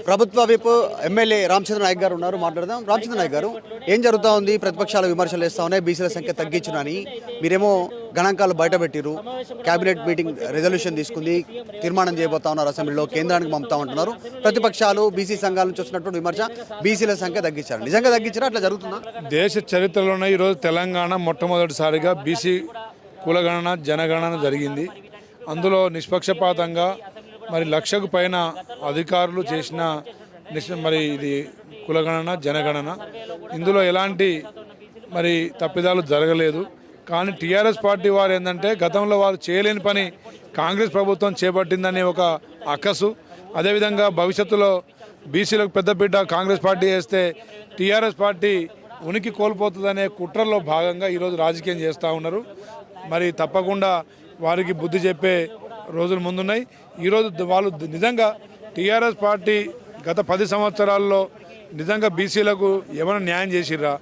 ప్రభుత్వ whip MLA Ramachandra Naik గారు ఉన్నారు, మాట్లాడదాం. రామచంద్ర నాయక్ గారు, ఏం జరుగుతూ ఉంది? ప్రతిపక్షాల విమర్శలు వేస్తూ ఉన్నాయి, బీసీల సంఖ్య తగ్గించునని. మీరేమో గణాంకాలు బయట పెట్టిరు. కేబినెట్ మీటింగ్ రెజల్యూషన్ తీసుకుంది, తీర్మానం చేయబోతా ఉన్నారు, అసెంబ్లీలో కేంద్రానికి పంపుతా ఉంటున్నారు. ప్రతిపక్షాలు బీసీ సంఘాల నుంచి వచ్చినటువంటి విమర్శ, బీసీల సంఖ్య తగ్గించారు. నిజంగా తగ్గించారా? అట్లా జరుగుతుందా? దేశ చరిత్రలోనే ఈరోజు తెలంగాణ మొట్టమొదటిసారిగా బీసీ కులగణన జనగణన జరిగింది. అందులో నిష్పక్షపాతంగా మరి 1,00,000కు పైన అధికారులు చేసిన మరి ఇది కులగణన జనగణన. ఇందులో ఎలాంటి మరి తప్పిదాలు జరగలేదు. కానీ టీఆర్ఎస్ పార్టీ వారు ఏంటంటే గతంలో వారు చేయలేని పని కాంగ్రెస్ ప్రభుత్వం చేపట్టిందనే ఒక అక్కసు, అదేవిధంగా భవిష్యత్తులో బీసీలకు పెద్దపీట కాంగ్రెస్ పార్టీ వేస్తే టీఆర్ఎస్ పార్టీ ఉనికి కోల్పోతుందనే కుట్రలో భాగంగా ఈరోజు రాజకీయం చేస్తూ ఉన్నారు. మరి తప్పకుండా వారికి బుద్ధి చెప్పే రోజులు ముందున్నాయి. ఈరోజు వాళ్ళు నిజంగా టీఆర్ఎస్ పార్టీ గత 10 సంవత్సరాల్లో నిజంగా బీసీలకు ఏమైనా న్యాయం చేసిర్రా?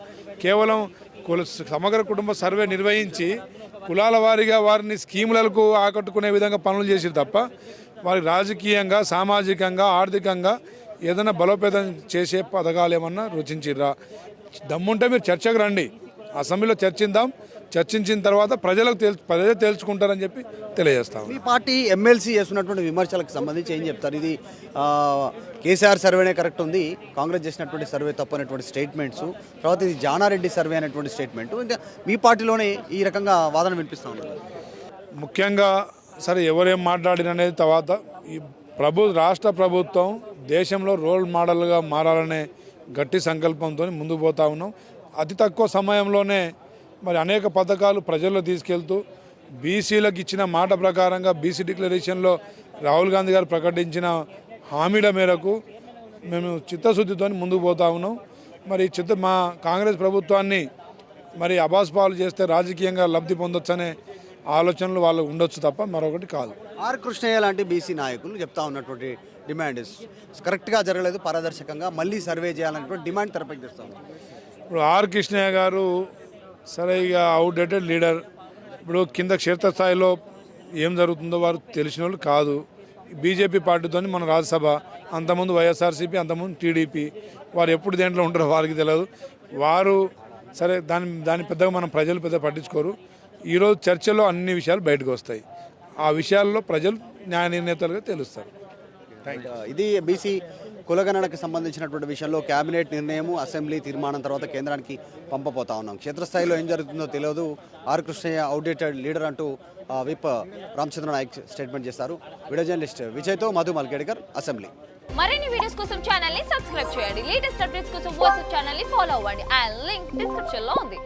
కేవలం సమగ్ర కుటుంబ సర్వే నిర్వహించి కులాల వారీగా వారిని స్కీములకు ఆకట్టుకునే విధంగా పనులు చేసిరు తప్ప వారికి రాజకీయంగా, సామాజికంగా, ఆర్థికంగా ఏదైనా బలోపేతం చేసే పథకాలు ఏమన్నా రచించిర్రా? దమ్ముంటే మీరు చర్చకు రండి, అసెంబ్లీలో చర్చిద్దాం. చర్చించిన తర్వాత ప్రజలే తేల్చుకుంటారని చెప్పి తెలియజేస్తాం. మీ పార్టీ ఎమ్మెల్సీ చేస్తున్నటువంటి విమర్శలకు సంబంధించి ఏం చెప్తారు? ఇది కేసీఆర్ సర్వేనే కరెక్ట్ ఉంది, కాంగ్రెస్ చేసినటువంటి సర్వే తప్పు అనేటువంటి స్టేట్మెంట్స్, తర్వాత ఇది జానారెడ్డి సర్వే అనేటువంటి స్టేట్మెంట్, ఇంకా మీ పార్టీలోనే ఈ రకంగా వాదన వినిపిస్తూ ఉన్నారు. ముఖ్యంగా సరే ఎవరేం మాట్లాడిననేది తర్వాత ఈ రాష్ట్ర ప్రభుత్వం దేశంలో రోల్ మోడల్గా మారాలనే గట్టి సంకల్పంతో ముందుకు పోతా ఉన్నాం. అతి తక్కువ సమయంలోనే మరి అనేక పథకాలు ప్రజల్లో తీసుకెళ్తూ బీసీలకు ఇచ్చిన మాట ప్రకారంగా బీసీ డిక్లరేషన్లో రాహుల్ గాంధీ గారు ప్రకటించిన హామీల మేరకు మేము చిత్తశుద్ధితో ముందుకు పోతా ఉన్నాం. మరి మా కాంగ్రెస్ ప్రభుత్వాన్ని మరి అబాస్పాలు చేస్తే రాజకీయంగా లబ్ధి పొందొచ్చనే ఆలోచనలు వాళ్ళు ఉండొచ్చు తప్ప మరొకటి కాదు. ఆర్ కృష్ణయ్య లాంటి బీసీ నాయకులు చెప్తా ఉన్నటువంటి డిమాండ్ కరెక్ట్గా జరగలేదు, పారదర్శకంగా మళ్ళీ సర్వే చేయాలనేటువంటి డిమాండ్ తెరపైకిస్తాం. ఇప్పుడు ఆర్ కృష్ణయ్య గారు సరే ఇక అవుట్డేటెడ్ లీడర్. ఇప్పుడు కింద క్షేత్రస్థాయిలో ఏం జరుగుతుందో వారు తెలిసిన వాళ్ళు కాదు. బీజేపీ పార్టీతో మన రాజ్యసభ, అంతకుముందు వైఎస్ఆర్సీపీ, అంతకుముందు టీడీపీ, వారు ఎప్పుడు దేంట్లో ఉంటారో వారికి తెలియదు. వారు సరే దాని పెద్దగా మనం ప్రజలు పెద్ద పట్టించుకోరు. ఈరోజు చర్చలో అన్ని విషయాలు బయటకు వస్తాయి. ఆ విషయాల్లో ప్రజలు న్యాయ నిర్ణేతలుగా తెలుస్తారు. ఇది బీసీ కులగణనకు సంబంధించినటువంటి విషయంలో కేబినెట్ నిర్ణయం, అసెంబ్లీ తీర్మానం తర్వాత కేంద్రానికి పంపబోతా ఉన్నాం. క్షేత్రస్థాయిలో ఏం జరుగుతుందో తెలియదు. ఆర్ కృష్ణయ్య అవుట్డేటెడ్ లీడర్ అంటూ విప్ రామచంద్ర నాయక్ స్టేట్మెంట్ చేస్తారు. వీడియో జర్నలిస్ట్ విజయ్తో మధు మల్కేడ్కర్, అసెంబ్లీ. మరిన్ని వీడియోస్ కోసం ఛానల్ ని సబ్స్క్రైబ్ చేయండి. లేటెస్ట్ అప్డేట్స్ కోసం వాట్సాప్ ఛానల్ ని ఫాలో అవ్వండి. ఆ లింక్ డిస్క్రిప్షన్ లో ఉంది.